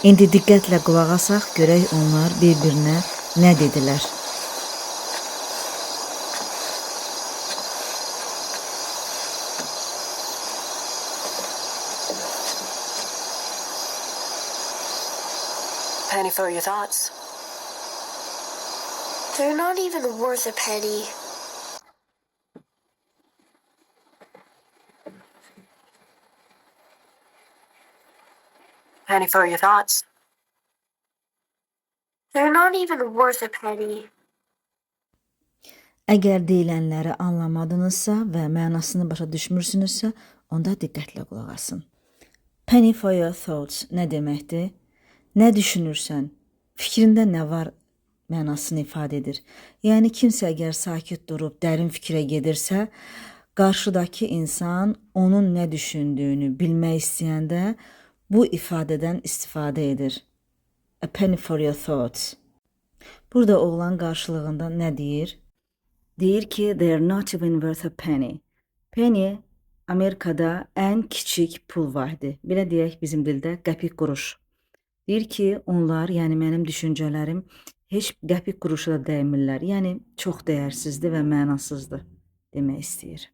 İndi diqqətlə qulaq asaq, görək onlar bir-birinə nə dedilər. Penny for your thoughts. They're not even worth a penny. Penny for your thoughts. They're not even worth a penny. Əgər deyilənləri anlamadınızsa və mənasını başa düşmürsünüzsə, onda diqqətlə qulaq asın. Penny for your thoughts nə deməkdir? Nə düşünürsən? Fikrində nə var mənasını ifadə edir. Yəni kimsə əgər sakit durub dərin fikrə gedirsə, qarşıdakı insan onun nə düşündüyünü bilmək istəyəndə bu ifadədən istifadə edir. A penny for your thoughts. Burada oğlan qarşılığında nə deyir? Deyir ki, they're not even worth a penny. Penny Amerikada ən kiçik pul vahidi. Belə deyək bizim dildə qəpik quruş. Deyir ki, onlar, yəni mənim düşüncələrim heç qəpik quruşa da dəymirlər. Yəni çox dəyərsizdir və mənasızdır demək istəyir.